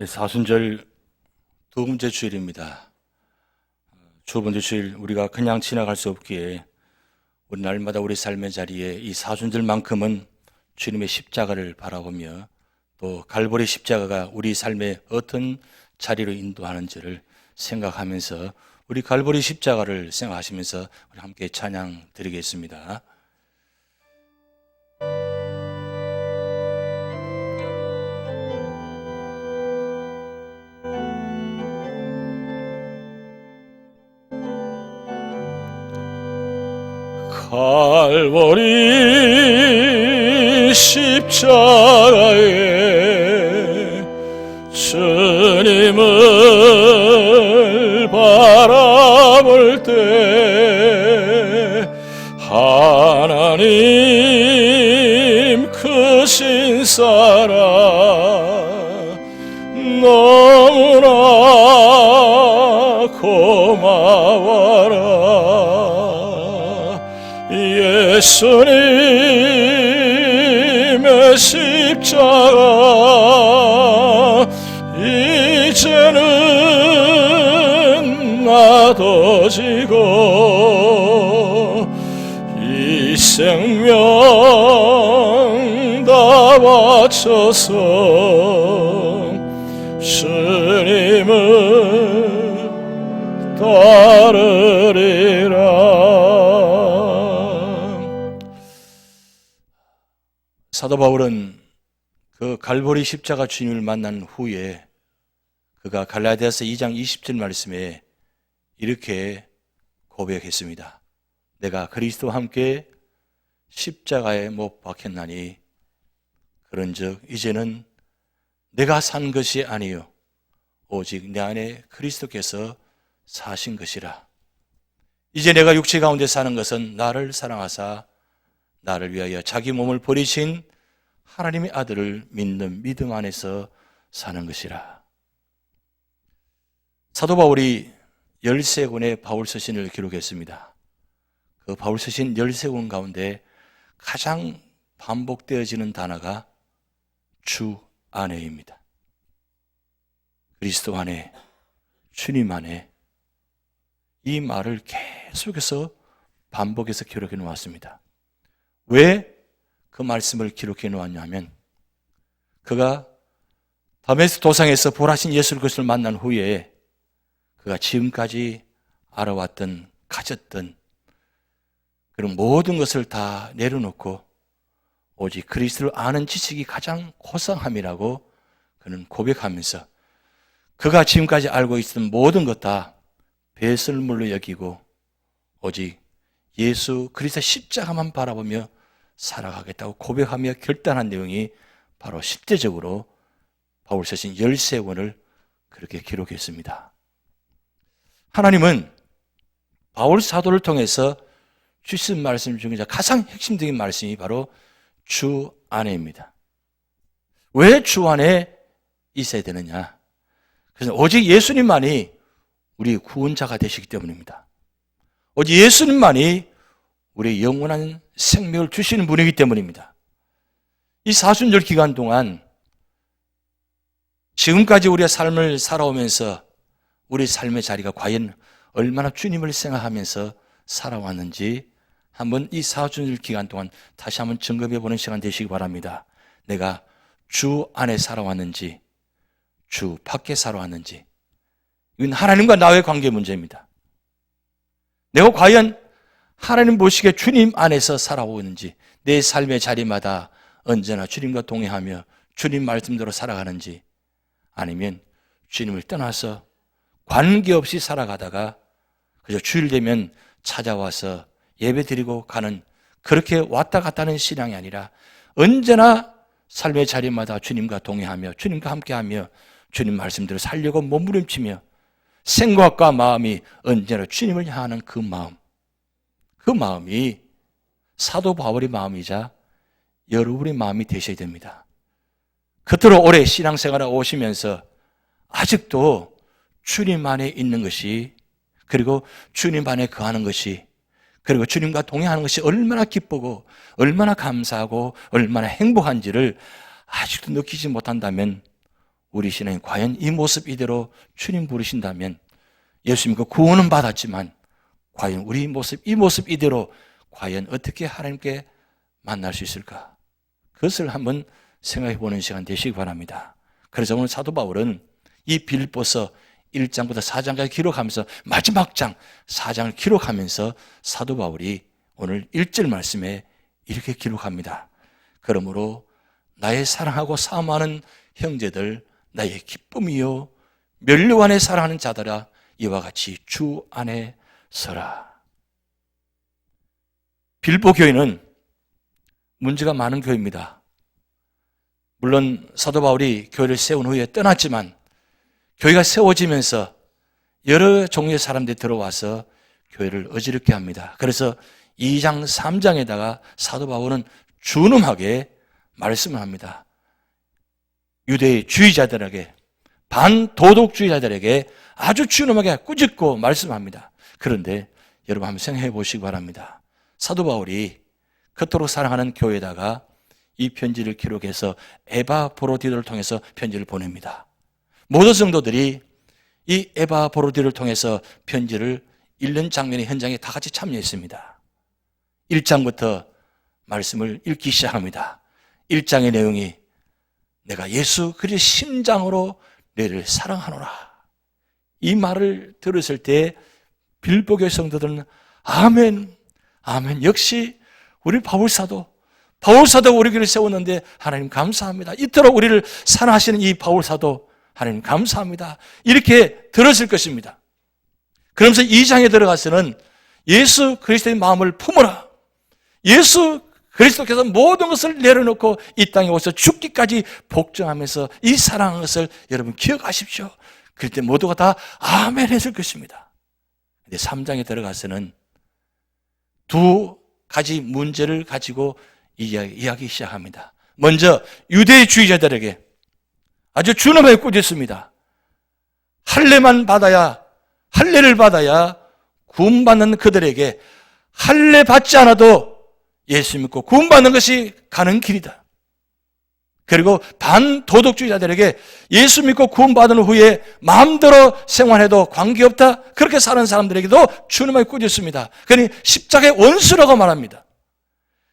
사순절 두 번째 주일입니다. 두 번째 주일 우리가 그냥 지나갈 수 없기에 우리 날마다 우리 삶의 자리에 이 사순절만큼은 주님의 십자가를 바라보며 또 갈보리 십자가가 우리 삶의 어떤 자리로 인도하는지를 생각하면서 우리 갈보리 십자가를 생각하시면서 우리 함께 찬양 드리겠습니다. 갈보리 십자가에 주님을 바라볼 때 하나님 크신 사랑 너무나 고마워라. 예수님의 십자가 이제는 나도 지고 이 생명 다 바쳐서 주님을 따르리라. 사도 바울은 그 갈보리 십자가 주님을 만난 후에 그가 갈라디아서 2장 20절 말씀에 이렇게 고백했습니다. 내가 그리스도와 함께 십자가에 못 박혔나니 그런즉 이제는 내가 산 것이 아니요 오직 내 안에 그리스도께서 사신 것이라. 이제 내가 육체 가운데 사는 것은 나를 사랑하사 나를 위하여 자기 몸을 버리신 하나님의 아들을 믿는 믿음 안에서 사는 것이라. 사도 바울이 13권의 바울서신을 기록했습니다. 그 바울서신 13권 가운데 가장 반복되어지는 단어가 주 안에입니다. 그리스도 안에, 주님 안에, 이 말을 계속해서 반복해서 기록해 놓았습니다. 왜 그 말씀을 기록해 놓았냐면 그가 다메섹 도상에서 부활하신 예수 그리스도를 만난 후에 그가 지금까지 알아왔던, 가졌던 그런 모든 것을 다 내려놓고 오직 그리스도를 아는 지식이 가장 고상함이라고 그는 고백하면서 그가 지금까지 알고 있었던 모든 것 다 배설물로 여기고 오직 예수 그리스도 십자가만 바라보며 살아가겠다고 고백하며 결단한 내용이 바로 실제적으로 바울서신 13권을 그렇게 기록했습니다. 하나님은 바울 사도를 통해서 주신 말씀 중에 가장 핵심적인 말씀이 바로 주 안에입니다. 왜 주 안에 있어야 되느냐? 그래서 오직 예수님만이 우리 구원자가 되시기 때문입니다. 오직 예수님만이 우리의 영원한 생명을 주시는 분이기 때문입니다. 이 사순절 기간 동안 지금까지 우리의 삶을 살아오면서 우리 삶의 자리가 과연 얼마나 주님을 생각하면서 살아왔는지 한번 이 사순절 기간 동안 다시 한번 점검해 보는 시간 되시기 바랍니다. 내가 주 안에 살아왔는지 주 밖에 살아왔는지 이건 하나님과 나의 관계 문제입니다. 내가 과연 하나님 보시기에 주님 안에서 살아오고 있는지 내 삶의 자리마다 언제나 주님과 동행하며 주님 말씀대로 살아가는지 아니면 주님을 떠나서 관계없이 살아가다가 그저 주일 되면 찾아와서 예배드리고 가는 그렇게 왔다 갔다 하는 신앙이 아니라 언제나 삶의 자리마다 주님과 동행하며 주님과 함께하며 주님 말씀대로 살려고 몸부림치며 생각과 마음이 언제나 주님을 향하는 그 마음이 사도 바울의 마음이자 여러분의 마음이 되셔야 됩니다. 그토록 오래 신앙생활을 오시면서 아직도 주님 안에 있는 것이 그리고 주님 안에 거하는 것이 그리고 주님과 동행하는 것이 얼마나 기쁘고 얼마나 감사하고 얼마나 행복한지를 아직도 느끼지 못한다면 우리 신앙이 과연 이 모습 이대로 주님 부르신다면 예수 믿고 구원은 받았지만 과연 우리 모습, 이 모습 이대로 과연 어떻게 하나님께 만날 수 있을까? 그것을 한번 생각해 보는 시간 되시기 바랍니다. 그래서 오늘 사도 바울은 이 빌립보서 1장부터 4장까지 기록하면서 마지막 장 4장을 기록하면서 사도 바울이 오늘 1절 말씀에 이렇게 기록합니다. 그러므로 나의 사랑하고 사모하는 형제들, 나의 기쁨이요 면류 안에 사랑하는 자들아, 이와 같이 주 안에 서라. 빌립보 교회는 문제가 많은 교회입니다. 물론 사도 바울이 교회를 세운 후에 떠났지만 교회가 세워지면서 여러 종류의 사람들이 들어와서 교회를 어지럽게 합니다. 그래서 2장, 3장에다가 사도 바울은 준엄하게 말씀을 합니다. 유대주의자들에게, 반도덕주의자들에게 아주 준엄하게 꾸짖고 말씀합니다. 그런데 여러분 한번 생각해 보시기 바랍니다. 사도 바울이 그토록 사랑하는 교회에다가 이 편지를 기록해서 에바브로디를 통해서 편지를 보냅니다. 모든 성도들이 이 에바브로디를 통해서 편지를 읽는 장면의 현장에 다 같이 참여했습니다. 1장부터 말씀을 읽기 시작합니다. 1장의 내용이 내가 예수 그리스도의 심장으로 너희를 사랑하노라. 이 말을 들었을 때 빌립보 교회 성도들은 아멘, 아멘. 역시 우리 바울사도 우리 교회를 세웠는데 하나님 감사합니다. 이토록 우리를 사랑하시는 이 바울사도 하나님 감사합니다. 이렇게 들었을 것입니다. 그러면서 2장에 들어가서는 예수 그리스도의 마음을 품어라. 예수 그리스도께서 모든 것을 내려놓고 이 땅에 오셔서 죽기까지 복종하면서 이 사랑한 것을 여러분 기억하십시오. 그럴 때 모두가 다 아멘 했을 것입니다. 근데 3장에 들어가서는 두 가지 문제를 가지고 이야기 시작합니다. 먼저 유대주의자들에게 아주 준엄하게 꾸짖습니다. 할례를 받아야 구원받는 그들에게 할례 받지 않아도 예수 믿고 구원받는 것이 가는 길이다. 그리고 반도덕주의자들에게 예수 믿고 구원받은 후에 마음대로 생활해도 관계없다. 그렇게 사는 사람들에게도 준엄하게 꾸짖습니다. 그러니 십자가의 원수라고 말합니다.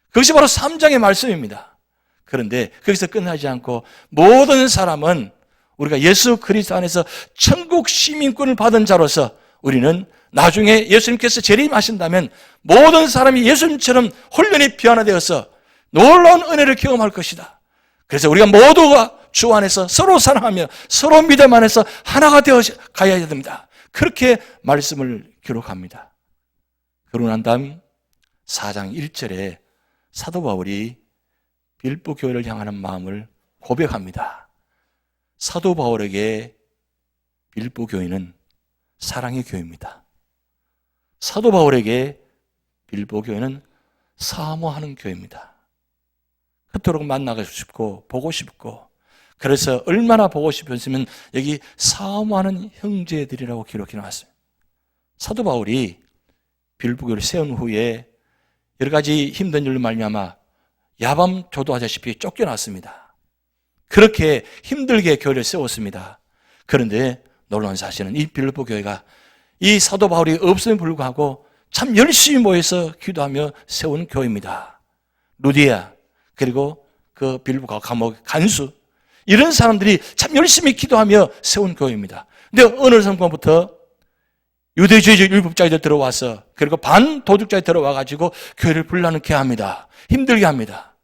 그것이 바로 3장의 말씀입니다. 그런데 거기서 끝나지 않고 모든 사람은 우리가 예수 그리스도 안에서 천국 시민권을 받은 자로서 우리는 나중에 예수님께서 재림하신다면 모든 사람이 예수님처럼 혼련히 변화되어서 놀라운 은혜를 경험할 것이다. 그래서 우리가 모두가 주 안에서 서로 사랑하며 서로 믿음 안에서 하나가 되어 가야 됩니다. 그렇게 말씀을 기록합니다. 그러고 난 다음 4장 1절에 사도 바울이 빌립보 교회를 향하는 마음을 고백합니다. 사도 바울에게 빌립보 교회는 사랑의 교회입니다. 사도 바울에게 빌립보 교회는 사모하는 교회입니다. 그토록 만나고 싶고 보고 싶고, 그래서 얼마나 보고 싶었으면 여기 사모하는 형제들이라고 기록해 놨어요. 사도 바울이 빌립보 교회를 세운 후에 여러 가지 힘든 일로 말미암아 야밤 조도하다시피 쫓겨났습니다. 그렇게 힘들게 교회를 세웠습니다. 그런데 놀라운 사실은 이 빌립보 교회가 이 사도 바울이 없음에 불구하고 참 열심히 모여서 기도하며 세운 교회입니다. 루디아, 그리고 그 빌립보 감옥 간수, 이런 사람들이 참 열심히 기도하며 세운 교회입니다. 근데 어느 순간부터 유대주의 율법자들 들어와서, 그리고 반도덕자들 들어와가지고 교회를 불나누게 합니다. 힘들게 합니다.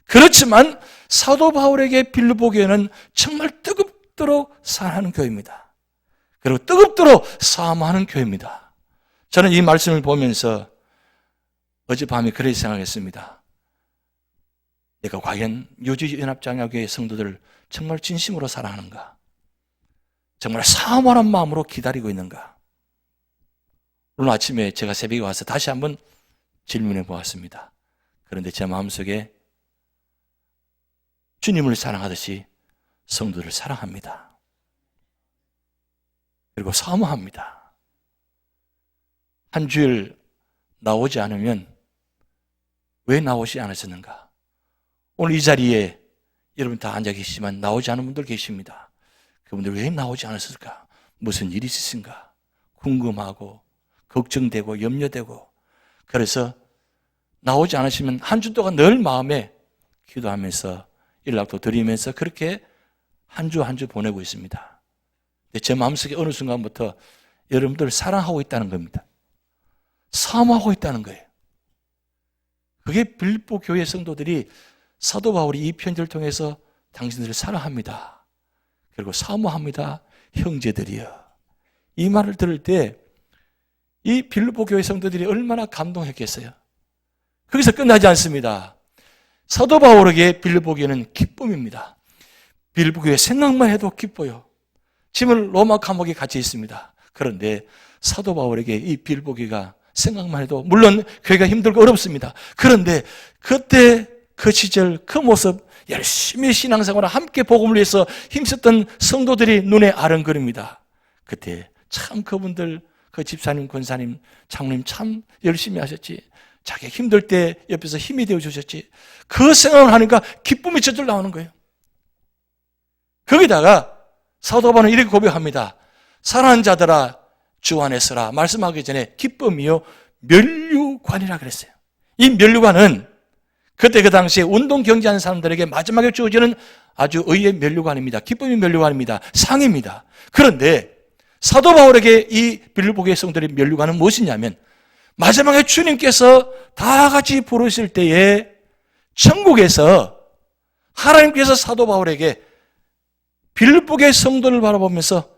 그렇지만 사도 바울에게 빌립보 교회는 정말 뜨겁도록 사랑하는 교회입니다. 그리고 뜨겁도록 사모하는 교회입니다. 저는 이 말씀을 보면서 어젯밤에 그렇게 생각했습니다. 내가 과연 유지연합장로교회 성도들을 정말 진심으로 사랑하는가? 정말 사모하는 마음으로 기다리고 있는가? 오늘 아침에 제가 새벽에 와서 다시 한번 질문해 보았습니다. 그런데 제 마음속에 주님을 사랑하듯이 성도를 사랑합니다. 그리고 사모합니다. 한 주일 나오지 않으면 왜 나오지 않으셨는가? 오늘 이 자리에 여러분 다 앉아 계시지만 나오지 않은 분들 계십니다. 그분들 왜 나오지 않았을까? 무슨 일이 있으신가? 궁금하고 걱정되고 염려되고, 그래서 나오지 않으시면 한 주 동안 늘 마음에 기도하면서 연락도 드리면서 그렇게 한 주 한 주 보내고 있습니다. 근데 제 마음속에 어느 순간부터 여러분들 사랑하고 있다는 겁니다. 사모하고 있다는 거예요. 그게 빌립보 교회 성도들이 사도 바울이 이 편지를 통해서 당신들을 사랑합니다, 그리고 사모합니다, 형제들이여, 이 말을 들을 때 이 빌립보 교회 성도들이 얼마나 감동했겠어요. 거기서 끝나지 않습니다. 사도 바울에게 빌립보 교회는 기쁨입니다. 빌립보 교회 생각만 해도 기뻐요. 지금 로마 감옥에 갇혀 있습니다. 그런데 사도 바울에게 이 빌립보 교회가 생각만 해도, 물론 교회가 힘들고 어렵습니다. 그런데 그때 그 시절 그 모습, 열심히 신앙생활을 함께 복음을 위해서 힘썼던 성도들이 눈에 아른거립니다. 그때 참 그분들, 그 집사님, 권사님, 장로님 참 열심히 하셨지, 자기 힘들 때 옆에서 힘이 되어 주셨지, 그 생각을 하니까 기쁨이 저절 나오는 거예요. 거기다가 사도 바울은 이렇게 고백합니다. 사랑하는 자들아 주 안에 서라 말씀하기 전에 기쁨이요 면류관이라 그랬어요. 이 면류관은 그때 그 당시에 운동 경기하는 사람들에게 마지막에 주어지는 아주 의의 면류관입니다. 기쁨의 면류관입니다. 상입니다. 그런데 사도 바울에게 이 빌립보 교회 성도들의 면류관은 무엇이냐면, 마지막에 주님께서 다 같이 부르실 때에 천국에서 하나님께서 사도 바울에게 빌립보 교회 성도를 바라보면서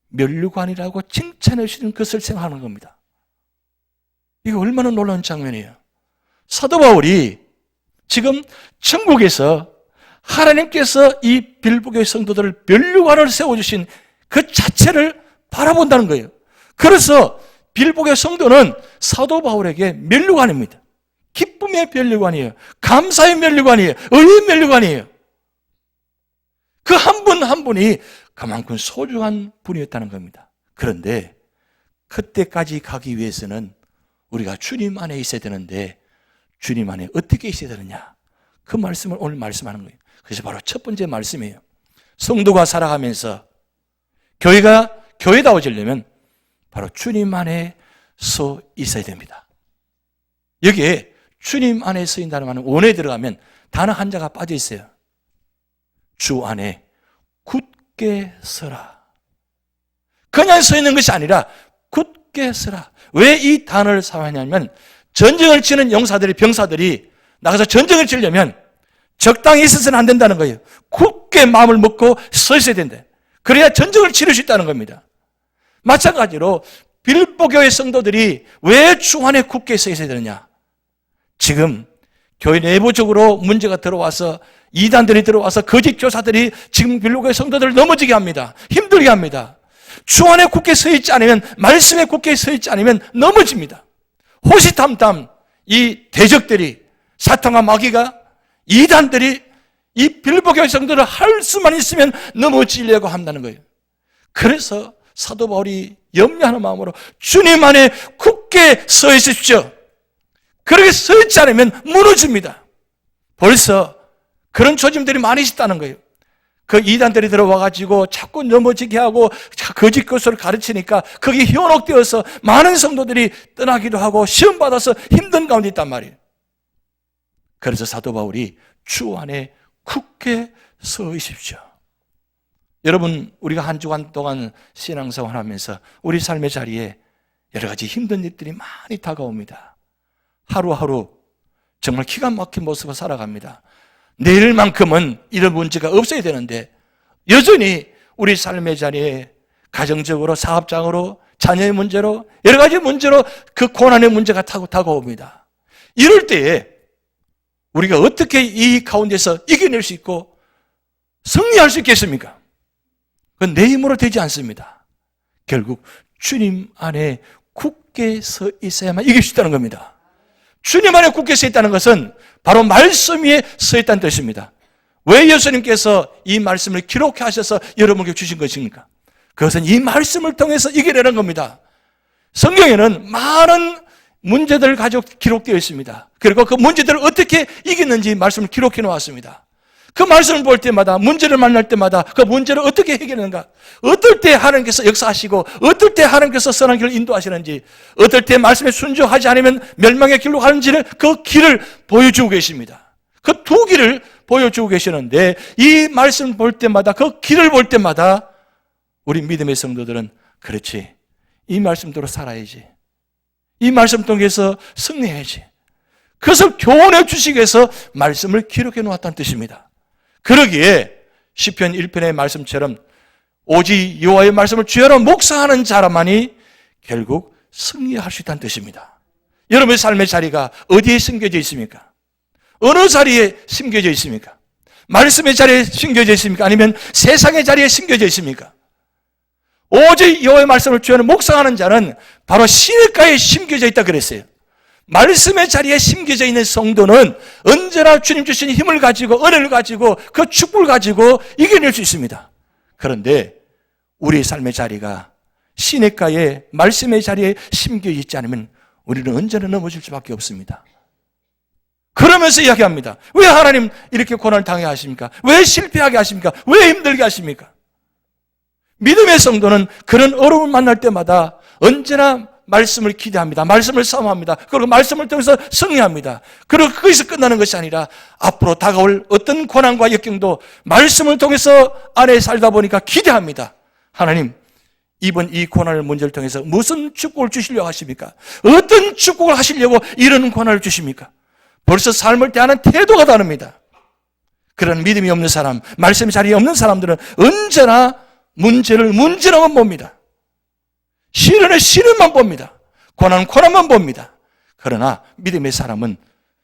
면류관이라고 칭찬해 주시는 것을 생각하는 겁니다. 이거 얼마나 놀라운 장면이에요. 사도 바울이 지금 천국에서 하나님께서 이 빌립보 교회 성도들을 면류관을 세워주신 그 자체를 바라본다는 거예요. 그래서 빌립보 교회 성도는 사도 바울에게 면류관입니다. 기쁨의 면류관이에요. 감사의 면류관이에요. 의의 면류관이에요. 그 한 분 한 분이 그만큼 소중한 분이었다는 겁니다. 그런데 그때까지 가기 위해서는 우리가 주님 안에 있어야 되는데, 주님 안에 어떻게 있어야 되느냐, 그 말씀을 오늘 말씀하는 거예요. 그래서 바로 첫 번째 말씀이에요. 성도가 살아가면서 교회가 교회다워지려면 바로 주님 안에 서 있어야 됩니다. 여기에 주님 안에 서 있다는 말은 원어에 들어가면 단어 한 자가 빠져 있어요. 주 안에 굳게 서라. 그냥 서 있는 것이 아니라 굳게 서라. 왜 이 단어를 사용하냐면, 전쟁을 치는 용사들이, 병사들이 나가서 전쟁을 치려면 적당히 있어서는 안 된다는 거예요. 굳게 마음을 먹고 서 있어야 된다. 그래야 전쟁을 치를 수 있다는 겁니다. 마찬가지로 빌립보 교회 성도들이 왜 주 안에 굳게 서 있어야 되느냐? 지금 교회 내부적으로 문제가 들어와서 이단들이 들어와서 거짓 교사들이 지금 빌립보 교회 성도들을 넘어지게 합니다. 힘들게 합니다. 주 안에 굳게 서 있지 않으면, 말씀에 굳게 서 있지 않으면 넘어집니다. 호시탐탐 이 대적들이, 사탄과 마귀가, 이단들이 이 빌립보 교회 성도를 할 수만 있으면 넘어지려고 한다는 거예요. 그래서 사도 바울이 염려하는 마음으로 주님 안에 굳게 서 있으십시오. 그렇게 서 있지 않으면 무너집니다. 벌써 그런 조짐들이 많이 있다는 거예요. 그 이단들이 들어와가지고 자꾸 넘어지게 하고 거짓 교수를 가르치니까 거기에 현혹되어서 많은 성도들이 떠나기도 하고 시험받아서 힘든 가운데 있단 말이에요. 그래서 사도 바울이 주 안에 굳게 서 있십시오. 여러분, 우리가 한 주간 동안 신앙생활 하면서 우리 삶의 자리에 여러 가지 힘든 일들이 많이 다가옵니다. 하루하루 정말 기가 막힌 모습을 살아갑니다. 내일만큼은 이런 문제가 없어야 되는데 여전히 우리 삶의 자리에 가정적으로, 사업장으로, 자녀의 문제로, 여러 가지 문제로 그 고난의 문제가 다가옵니다. 이럴 때에 우리가 어떻게 이 가운데서 이겨낼 수 있고 승리할 수 있겠습니까? 그건 내 힘으로 되지 않습니다. 결국 주님 안에 굳게 서 있어야만 이길 수 있다는 겁니다. 주님 안에 굳게 서 있다는 것은 바로 말씀 위에 서 있다는 뜻입니다. 왜 예수님께서 이 말씀을 기록해 하셔서 여러분에게 주신 것입니까? 그것은 이 말씀을 통해서 이겨내는 겁니다. 성경에는 많은 문제들을 가지고 기록되어 있습니다. 그리고 그 문제들을 어떻게 이겼는지 말씀을 기록해 놓았습니다. 그 말씀을 볼 때마다, 문제를 만날 때마다 그 문제를 어떻게 해결하는가, 어떨 때 하나님께서 역사하시고 어떨 때 하나님께서 선한 길을 인도하시는지, 어떨 때 말씀에 순종하지 않으면 멸망의 길로 가는지를, 그 길을 보여주고 계십니다. 그 두 길을 보여주고 계시는데, 이 말씀을 볼 때마다, 그 길을 볼 때마다 우리 믿음의 성도들은 그렇지, 이 말씀대로 살아야지, 이 말씀 통해서 승리해야지, 그것을 교훈해 주시기 위해서 말씀을 기록해 놓았다는 뜻입니다. 그러기에 시편 1편의 말씀처럼 오직 여호와의 말씀을 주야로 묵상하는 자라만이 결국 승리할 수 있다는 뜻입니다. 여러분의 삶의 자리가 어디에 심겨져 있습니까? 어느 자리에 심겨져 있습니까? 말씀의 자리에 심겨져 있습니까? 아니면 세상의 자리에 심겨져 있습니까? 오직 여호와의 말씀을 주야로 묵상하는 자는 바로 시냇가에 심겨져 있다 그랬어요. 말씀의 자리에 심겨져 있는 성도는 언제나 주님 주신 힘을 가지고, 은혜를 가지고, 그 축복을 가지고 이겨낼 수 있습니다. 그런데 우리의 삶의 자리가 시냇가에, 말씀의 자리에 심겨져 있지 않으면 우리는 언제나 넘어질 수밖에 없습니다. 그러면서 이야기합니다. 왜 하나님 이렇게 고난을 당해 하십니까? 왜 실패하게 하십니까? 왜 힘들게 하십니까? 믿음의 성도는 그런 어려움을 만날 때마다 언제나 말씀을 기대합니다. 말씀을 사모합니다. 그리고 말씀을 통해서 승리합니다. 그리고 거기서 끝나는 것이 아니라 앞으로 다가올 어떤 고난과 역경도 말씀을 통해서 안에 살다 보니까 기대합니다. 하나님, 이번 이 고난의 문제를 통해서 무슨 축복을 주시려고 하십니까? 어떤 축복을 하시려고 이런 고난을 주십니까? 벌써 삶을 대하는 태도가 다릅니다. 그런 믿음이 없는 사람, 말씀 자리에 없는 사람들은 언제나 문제를 문제로만 봅니다. 시련을 시련만 봅니다. 고난은 고난만 봅니다. 그러나 믿음의 사람은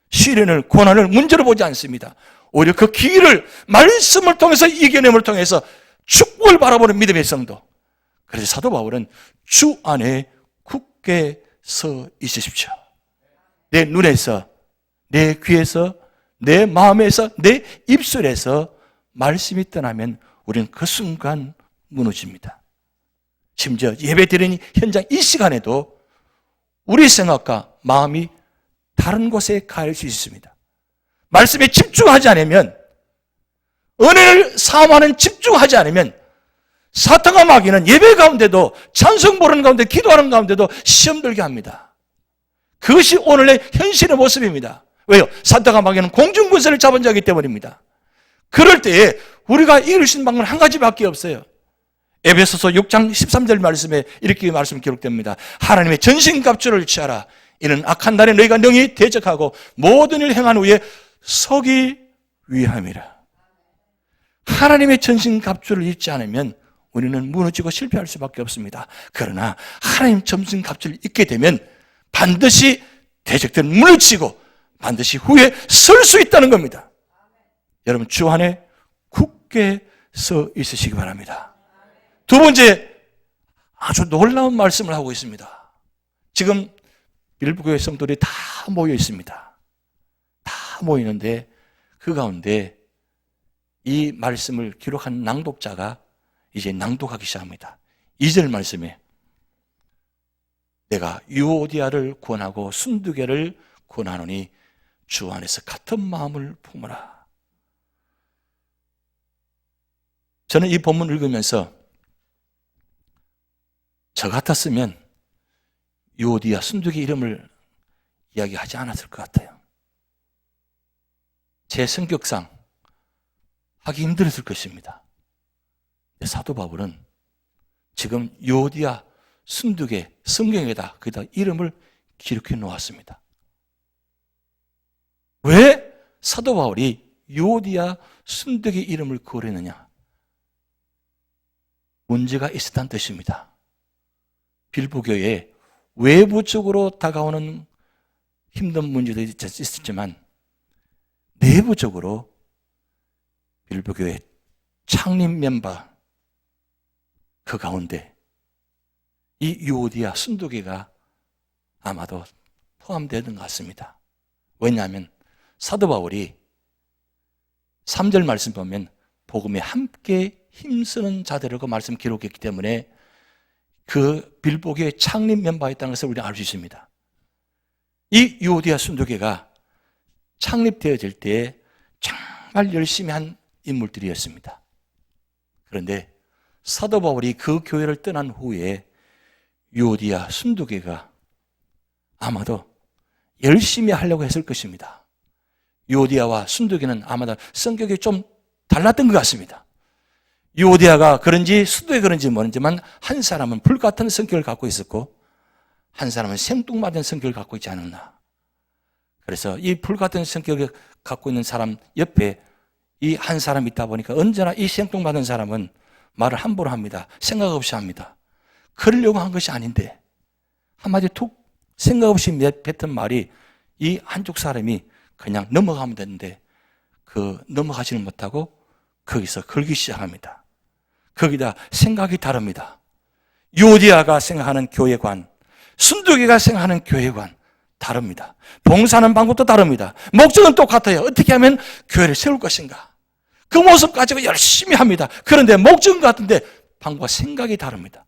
시련을, 고난을 문제로 보지 않습니다. 오히려 그 길을 말씀을 통해서, 이겨냄을 통해서 축복을 바라보는 믿음의 성도. 그래서 사도 바울은 주 안에 굳게 서 있으십시오. 내 눈에서, 내 귀에서, 내 마음에서, 내 입술에서 말씀이 떠나면 우리는 그 순간 무너집니다. 심지어 예배 드리는 현장 이 시간에도 우리 생각과 마음이 다른 곳에 갈 수 있습니다. 말씀에 집중하지 않으면, 은혜를 사모하는 집중하지 않으면 사탄과 마귀는 예배 가운데도, 찬송 부르는 가운데, 기도하는 가운데도 시험 들게 합니다. 그것이 오늘의 현실의 모습입니다. 왜요? 사탄과 마귀는 공중분세를 잡은 자이기 때문입니다. 그럴 때에 우리가 이길 수 있는 방법은 한 가지밖에 없어요. 에베소서 6장 13절 말씀에 이렇게 말씀 기록됩니다. 하나님의 전신갑주를 취하라. 이는 악한 날에 너희가 능히 대적하고 모든 일을 행한 후에 서기 위함이라. 하나님의 전신갑주를 입지 않으면 우리는 무너지고 실패할 수밖에 없습니다. 그러나 하나님 전신갑주를 입게 되면 반드시 대적들은 무너지고 반드시 후에 설 수 있다는 겁니다. 여러분, 주 안에 굳게 서 있으시기 바랍니다. 두 번째, 아주 놀라운 말씀을 하고 있습니다. 지금 빌보교회 성도들이 다 모여 있습니다. 다 모이는데 그 가운데 이 말씀을 기록한 낭독자가 이제 낭독하기 시작합니다. 2절 말씀에 내가 유오디아를 구원하고 순두개를 구원하노니 주 안에서 같은 마음을 품으라. 저는 이 본문을 읽으면서 저 같았으면 유오디아 순두개 이름을 이야기하지 않았을 것 같아요. 제 성격상 하기 힘들었을 것입니다. 사도 바울은 지금 유오디아 순두개 성경에다 거기다 이름을 기록해 놓았습니다. 왜 사도 바울이 유오디아 순두개 이름을 거렸느냐? 문제가 있었다는 뜻입니다. 빌보교회에 외부적으로 다가오는 힘든 문제들이 있었지만 내부적으로 빌보교회 창립 멤버 그 가운데 이 유오디아 순두개가 아마도 포함되는 것 같습니다. 왜냐하면 사도 바울이 3절 말씀 보면 복음에 함께 힘쓰는 자들이라고 말씀 기록했기 때문에 그 빌보교회 창립 멤버였다는 것을 우리는 알 수 있습니다. 이 유오디아 순두개가 창립되어질 때 정말 열심히 한 인물들이었습니다. 그런데 사도 바울이 그 교회를 떠난 후에 유오디아 순두계가 아마도 열심히 하려고 했을 것입니다. 유오디아와 순두계는 아마도 성격이 좀 달랐던 것 같습니다. 유오디아가 그런지 순두계 그런지 모르지만 한 사람은 불같은 성격을 갖고 있었고 한 사람은 생뚱맞은 성격을 갖고 있지 않았나. 그래서 이 불같은 성격을 갖고 있는 사람 옆에 이 한 사람이 있다 보니까 언제나 이 생뚱맞은 사람은 말을 함부로 합니다. 생각 없이 합니다. 그러려고 한 것이 아닌데 한마디 툭 생각 없이 뱉은 말이 이 한쪽 사람이 그냥 넘어가면 되는데 그 넘어가지는 못하고 거기서 걸기 시작합니다. 거기다 생각이 다릅니다. 유오디아가 생각하는 교회관, 순두계가 생각하는 교회관 다릅니다. 봉사하는 방법도 다릅니다. 목적은 똑같아요. 어떻게 하면 교회를 세울 것인가. 그 모습 가지고 열심히 합니다. 그런데 목적은 같은데 방법과 생각이 다릅니다.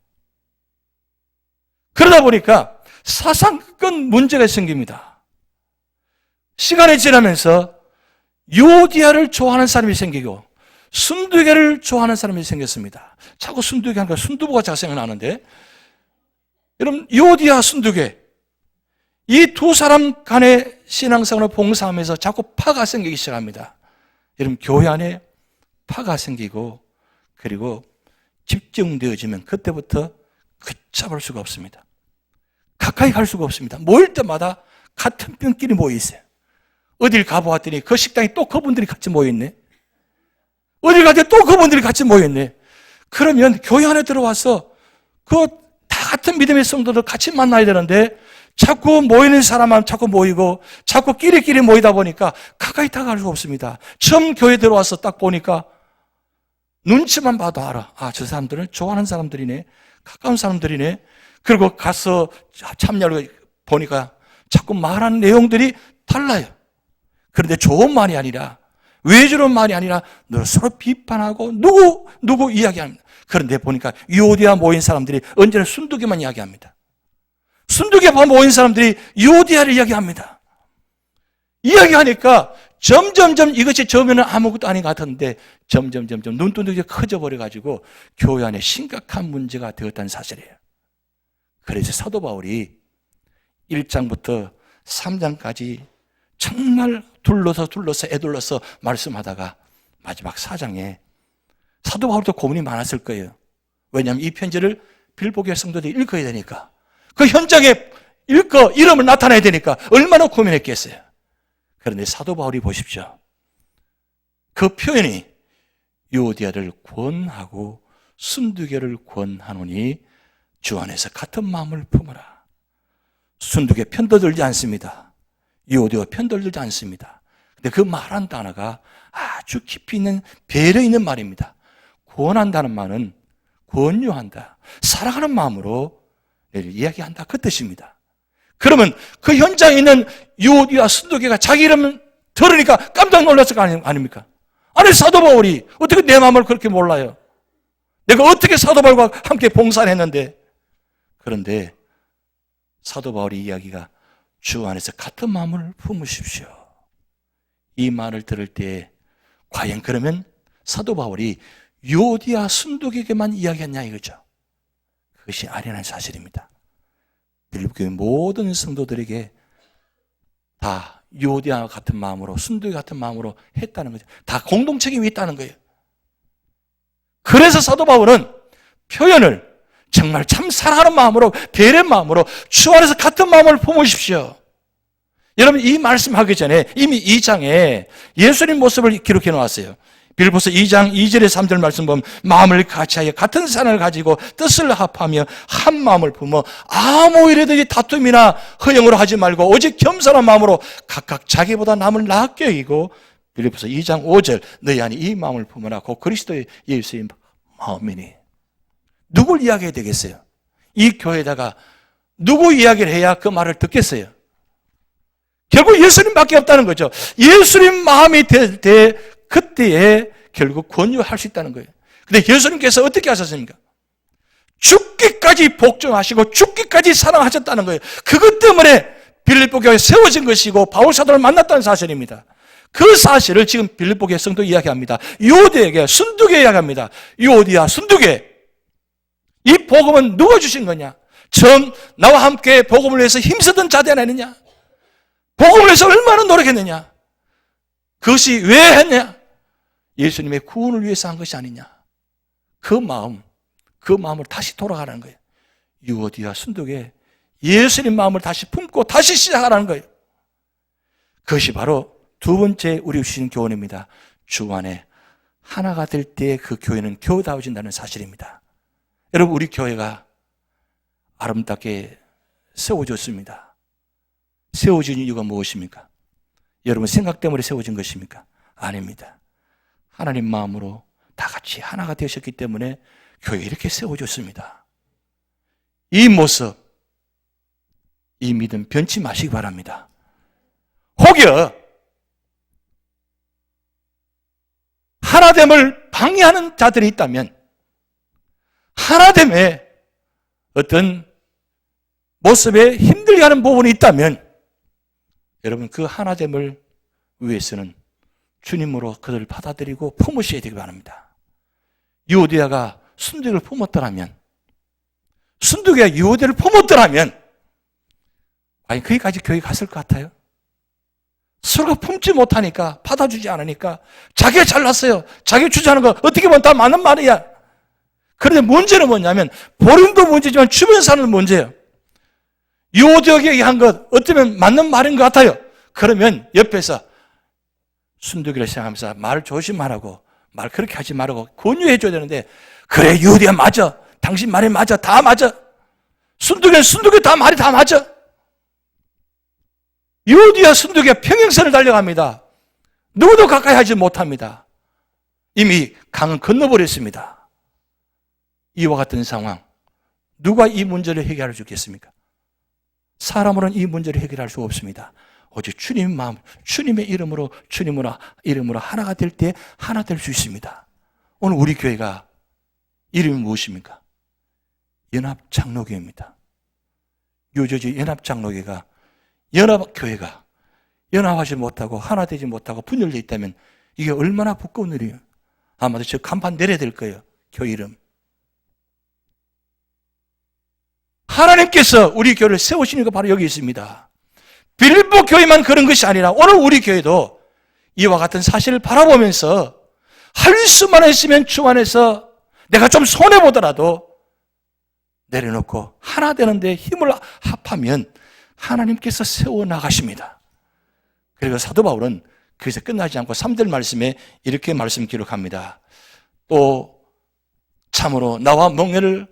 그러다 보니까 사상권 문제가 생깁니다. 시간이 지나면서 유오디아를 좋아하는 사람이 생기고 순두계를 좋아하는 사람이 생겼습니다. 자꾸 순두계 하니까 순두부가 자꾸 생각나는데 여러분 유오디아 순두계 이 두 사람 간의 신앙생활을 봉사하면서 자꾸 파가 생기기 시작합니다. 여러분 교회 안에 파가 생기고 그리고 집중되어지면 그때부터 걷잡을 수가 없습니다. 가까이 갈 수가 없습니다. 모일 때마다 같은 뼈끼리 모여 있어요. 어딜 가보았더니 그 식당에 또 그분들이 같이 모여 있네. 어딜 가더니 또 그분들이 같이 모여 있네. 그러면 교회 안에 들어와서 그 다 같은 믿음의 성도들 같이 만나야 되는데 자꾸 모이는 사람만 자꾸 모이고 자꾸 끼리끼리 모이다 보니까 가까이 다가갈 수가 없습니다. 처음 교회 들어와서 딱 보니까 눈치만 봐도 알아. 아, 저 사람들은 좋아하는 사람들이네. 가까운 사람들이네. 그리고 가서 참여를 보니까 자꾸 말하는 내용들이 달라요. 그런데 좋은 말이 아니라 외주는 말이 아니라 서로 비판하고 누구 이야기합니다. 그런데 보니까 유오디아 모인 사람들이 언제나 순두계만 이야기합니다. 순두계 모인 사람들이 유오디아를 이야기합니다. 이야기하니까 점점점 이것이 처음에는 아무것도 아닌 것 같았는데 점점 눈두덩이가 커져 버려가지고 교회 안에 심각한 문제가 되었다는 사실이에요. 그래서 사도 바울이 1장부터 3장까지 정말 둘러서 애둘러서 말씀하다가 마지막 4장에 사도 바울도 고민이 많았을 거예요. 왜냐하면 이 편지를 빌보교회 성도들이 읽어야 되니까 그 현장에 이름을 나타내야 되니까 얼마나 고민했겠어요. 그런데 사도 바울이 보십시오. 그 표현이 유오디아를 권하고 순두계를 권하노니 주 안에서 같은 마음을 품으라. 순두계 편도 들지 않습니다. 유오디아 편도 들지 않습니다. 근데 그 말한 단어가 아주 깊이 있는 배려 있는 말입니다. 권한다는 말은 권유한다. 사랑하는 마음으로 이야기한다. 그 뜻입니다. 그러면 그 현장에 있는 유오디아 순두계가 자기 이름 들으니까 깜짝 놀랐을 거 아닙니까? 아니 사도 바울이 어떻게 내 마음을 그렇게 몰라요? 내가 어떻게 사도 바울과 함께 봉사를 했는데. 그런데 사도 바울의 이야기가 주 안에서 같은 마음을 품으십시오. 이 말을 들을 때 과연 그러면 사도 바울이 유오디아 순두계에게만 이야기했냐 이거죠. 그것이 아니라는 사실입니다. 빌립보교회 모든 성도들에게 다 유오디아와 같은 마음으로 순두계 같은 마음으로 했다는 거죠. 다 공동 책임이 있다는 거예요. 그래서 사도 바울은 표현을 정말 참 사랑하는 마음으로 배려의 마음으로 주 안에서 같은 마음을 품으십시오. 여러분 이 말씀하기 전에 이미 2장에 예수님 모습을 기록해 놓았어요. 빌립보서 2장 2절에 3절 말씀 보면 마음을 같이하여 같은 사랑을 가지고 뜻을 합하며 한 마음을 품어 아무 일에든지 다툼이나 허영으로 하지 말고 오직 겸손한 마음으로 각각 자기보다 남을 낫게 여기고 빌립보서 2장 5절 너희 안에 이 마음을 품으라 곧 그리스도 예수의 마음이니. 누굴 이야기해야 되겠어요? 이 교회에다가 누구 이야기를 해야 그 말을 듣겠어요? 결국 예수님밖에 없다는 거죠. 예수님 마음이 될 때 그때에 결국 권유할 수 있다는 거예요. 근데 예수님께서 어떻게 하셨습니까? 죽기까지 복종하시고 죽기까지 사랑하셨다는 거예요. 그것 때문에 빌립보 교회에 세워진 것이고 바울 사도를 만났다는 사실입니다. 그 사실을 지금 빌립보 교회 성도 이야기합니다. 유오디에게, 순두교에 이야기합니다. 유오디야, 순두교에. 이 복음은 누가 주신 거냐? 처음 나와 함께 복음을 위해서 힘쓰던 자들 아니냐? 복음을 위해서 얼마나 노력했느냐? 그것이 왜 했냐? 예수님의 구원을 위해서 한 것이 아니냐? 그 마음을 다시 돌아가라는 거예요. 유오디아 순두교에 예수님 마음을 다시 품고 다시 시작하라는 거예요. 그것이 바로 두 번째 우리 주신 교훈입니다. 주 안에 하나가 될 때 그 교회는 교회다워진다는 사실입니다. 여러분, 우리 교회가 아름답게 세워졌습니다. 세워진 이유가 무엇입니까? 여러분 생각 때문에 세워진 것입니까? 아닙니다. 하나님 마음으로 다 같이 하나가 되셨기 때문에 교회 이렇게 세워졌습니다. 이 모습, 이 믿음 변치 마시기 바랍니다. 혹여 하나됨을 방해하는 자들이 있다면, 하나됨에 어떤 모습에 힘들게 하는 부분이 있다면, 여러분 그 하나됨을 위해서는 주님으로 그들을 받아들이고 품으셔야 되기 바랍니다. 유오디아가 순두교를 품었더라면, 순두교가 유오디아를 품었더라면 아니 거기까지 교회 갔을 것 같아요? 서로가 품지 못하니까, 받아주지 않으니까 자기가 잘났어요. 자기가 주장하는 거 어떻게 보면 다 맞는 말이야. 그런데 문제는 뭐냐면, 본인도 문제지만 주변 사람도 문제예요. 유오디아에게 한 것 어쩌면 맞는 말인 것 같아요. 그러면 옆에서 순두교를 생각하면서 말 조심하라고, 말 그렇게 하지 말라고 권유해 줘야 되는데, 그래 유오디아 맞아, 당신 말이 맞아, 다 맞아, 순두교 다 말이 다 맞아. 유오디아 순두교가 평행선을 달려갑니다. 누구도 가까이 하지 못합니다. 이미 강은 건너버렸습니다. 이와 같은 상황, 누가 이 문제를 해결해 주겠습니까? 사람으로는 이 문제를 해결할 수 없습니다. 오직 주님 마음, 주님의 이름으로 하나가 될 때 하나 될 수 있습니다. 오늘 우리 교회가 이름이 무엇입니까? 연합장로교회입니다. 유저지 연합장로교회가, 연합교회가 연합하지 못하고 하나 되지 못하고 분열되어 있다면 이게 얼마나 부끄러운 일이에요. 아마도 저 간판 내려야 될 거예요. 교회 이름. 하나님께서 우리 교회를 세우시는 거 바로 여기 있습니다. 빌립보 교회만 그런 것이 아니라 오늘 우리 교회도 이와 같은 사실을 바라보면서 할 수만 있으면 주 안에서 내가 좀 손해보더라도 내려놓고 하나 되는데 힘을 합하면 하나님께서 세워나가십니다. 그리고 사도 바울은 거기서 끝나지 않고 3절 말씀에 이렇게 말씀 기록합니다. 또 참으로 나와 멍에를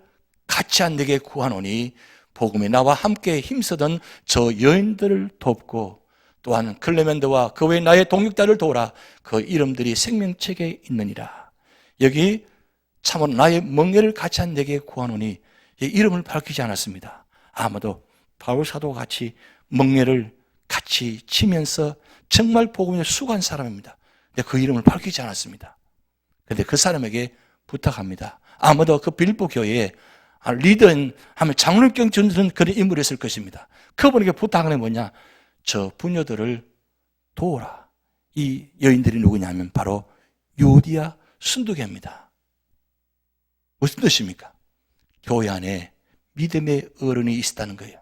같이 한 내게 구하노니 복음에 나와 함께 힘쓰던 저 여인들을 돕고 또한 클레멘드와 그 외 나의 동역자를 도우라. 그 이름들이 생명책에 있느니라. 여기 참으로 나의 멍에를 같이 한 내게 구하노니 이 이름을 밝히지 않았습니다. 아마도 바울 사도와 같이 멍에를 같이 치면서 정말 복음에 수고한 사람입니다. 근데 그 이름을 밝히지 않았습니다. 그런데 그 사람에게 부탁합니다. 아마도 그 빌립보 교회에 리더인 하면 장로경 전는 그런 인물이었을 것입니다. 그분에게 부탁하는 게 뭐냐? 저 부녀들을 도우라. 이 여인들이 누구냐면 바로 유오디아 순두교입니다. 무슨 뜻입니까? 교회 안에 믿음의 어른이 있다는 거예요.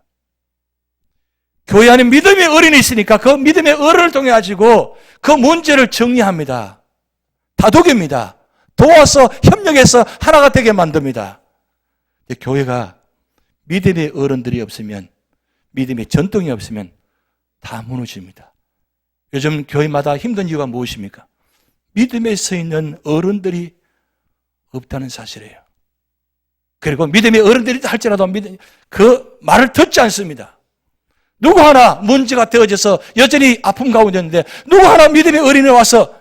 교회 안에 믿음의 어른이 있으니까 그 믿음의 어른을 통해 가지고 그 문제를 정리합니다. 다독입니다. 도와서 협력해서 하나가 되게 만듭니다. 교회가 믿음의 어른들이 없으면, 믿음의 전통이 없으면 다 무너집니다. 요즘 교회마다 힘든 이유가 무엇입니까? 믿음에 서 있는 어른들이 없다는 사실이에요. 그리고 믿음의 어른들이 할지라도 그 말을 듣지 않습니다. 누구 하나 문제가 되어져서 여전히 아픔 가운데 있는데 누구 하나 믿음의 어린이 와서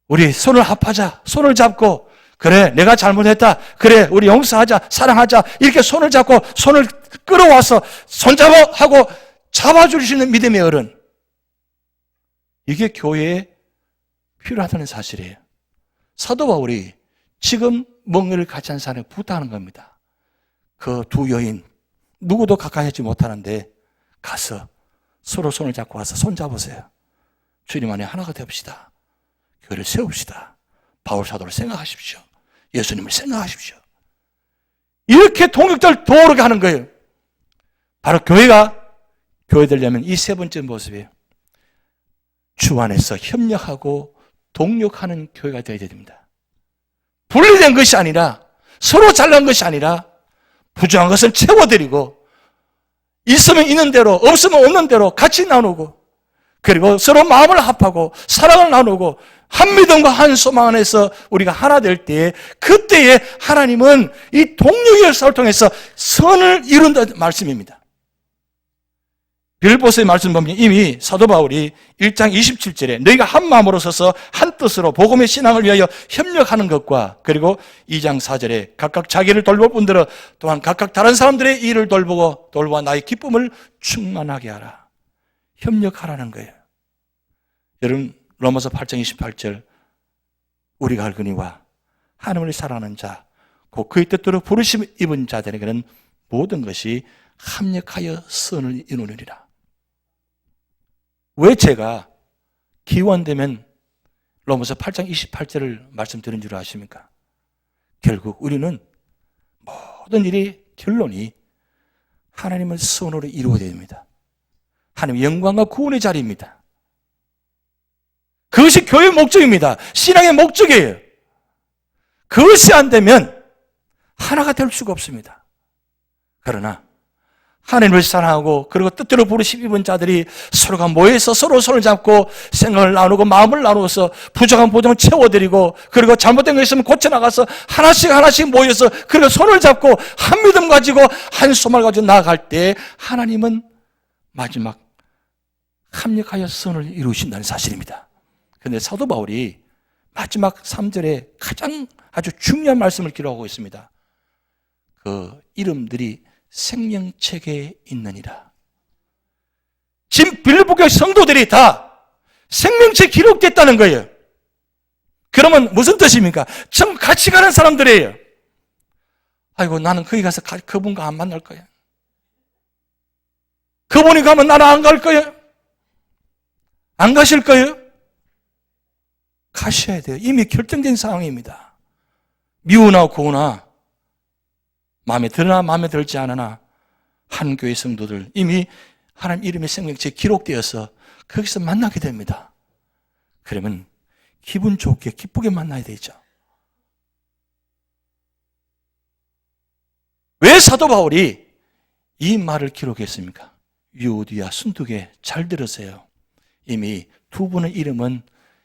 우리 손을 합하자, 손을 잡고 그래 내가 잘못했다, 그래 우리 용서하자, 사랑하자, 이렇게 손을 잡고 손을 끌어와서 손잡아 하고 잡아주시는 믿음의 어른, 이게 교회에 필요하다는 사실이에요. 사도 바울이 지금 멍에를 같이 한 사람에게 부탁하는 겁니다. 그 두 여인 누구도 가까이 하지 못하는데 가서 서로 손을 잡고 와서 손 잡으세요. 주님 안에 하나가 되옵시다. 교회를 세웁시다. 바울 사도를 생각하십시오. 예수님을 생각하십시오. 이렇게 동역자를 도우게 하는 거예요. 바로 교회가 교회 되려면 이 세 번째 모습이에요. 주 안에서 협력하고 동력하는 교회가 되어야 됩니다. 분리된 것이 아니라, 서로 잘난 것이 아니라 부족한 것을 채워드리고, 있으면 있는 대로, 없으면 없는 대로 같이 나누고, 그리고 서로 마음을 합하고 사랑을 나누고 한 믿음과 한 소망 안에서 우리가 하나 될 때, 그때에 하나님은 이 동력의 역사를 통해서 선을 이룬다는 말씀입니다. 빌립보서의 말씀 보면 이미 사도 바울이 1장 27절에 너희가 한 마음으로 서서 한 뜻으로 복음의 신앙을 위하여 협력하는 것과, 그리고 2장 4절에 각각 자기를 돌볼 분들은 또한 각각 다른 사람들의 일을 돌보아 나의 기쁨을 충만하게 하라. 협력하라는 거예요. 여러분, 로마서 8장 28절 우리가 알거니와 하나님을 사랑하는 자 곧 그의 뜻대로 부르심 입은 자들에게는 모든 것이 합력하여 선을 이루느니라. 왜 제가 기원되면 로마서 8장 28절을 말씀드린 줄 아십니까? 결국 우리는 모든 일이 결론이 하나님의 선으로 이루어야 됩니다. 하나님의 영광과 구원의 자리입니다. 그것이 교회의 목적입니다. 신앙의 목적이에요. 그것이 안 되면 하나가 될 수가 없습니다. 그러나 하나님을 사랑하고 그리고 뜻대로 부르심 입은 자들이 서로가 모여서 서로 손을 잡고 생각을 나누고 마음을 나누어서 부족한 보정을 채워드리고, 그리고 잘못된 거 있으면 고쳐나가서 하나씩 모여서 그리고 손을 잡고 한 믿음 가지고 한 소망을 가지고 나아갈 때 하나님은 마지막 합력하여 선을 이루신다는 사실입니다. 그런데 사도 바울이 마지막 3절에 가장 아주 중요한 말씀을 기록하고 있습니다. 그 이름들이 생명책에 있느니라. 지금 빌립보교회 성도들이 다 생명책에 기록됐다는 거예요. 그러면 무슨 뜻입니까? 전부 같이 가는 사람들이에요. 아이고, 나는 거기 가서 그분과 안 만날 거야. 그분이 가면 나는 안 갈 거예요. 안 가실 거예요? 가셔야 돼요. 이미 결정된 상황입니다. 미우나 고우나 마음에 드나 마음에 들지 않으나 한 교회 성도들 이미 하나님 이름의 생명책에 기록되어서 거기서 만나게 됩니다. 그러면 기분 좋게 기쁘게 만나야 되죠. 왜 사도 바울이 이 말을 기록했습니까? 유오디아, 순두계, 잘 들으세요. 이미 두 분의 이름은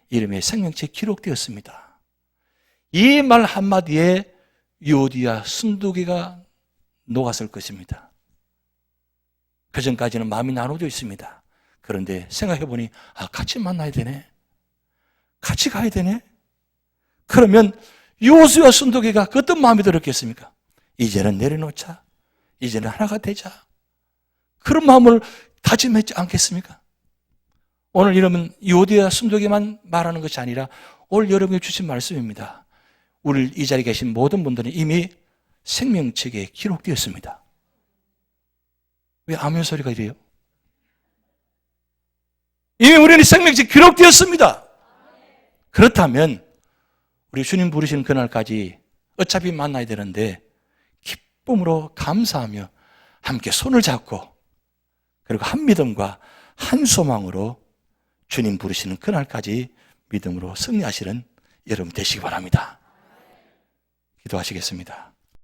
이름의 생명책에 기록되었습니다. 이 말 한마디에 유오디아, 순두계가 녹았을 것입니다. 그 전까지는 마음이 나눠져 있습니다. 그런데 생각해보니 같이 만나야 되네. 같이 가야 되네. 그러면 유오디아, 순두계가 그 어떤 마음이 들었겠습니까? 이제는 내려놓자. 이제는 하나가 되자. 그런 마음을 다짐했지 않겠습니까? 오늘 이러면 유오디아, 순두계만 말하는 것이 아니라 오늘 여러분이 주신 말씀입니다. 우리 이 자리에 계신 모든 분들은 이미 생명책에 기록되었습니다. 왜 아멘 소리가 이래요? 이미 우리는 생명책에 기록되었습니다. 그렇다면 우리 주님 부르시는 그날까지 어차피 만나야 되는데 기쁨으로 감사하며 함께 손을 잡고 그리고 한 믿음과 한 소망으로 주님 부르시는 그날까지 믿음으로 승리하시는 여러분 되시기 바랍니다. 기도하시겠습니다.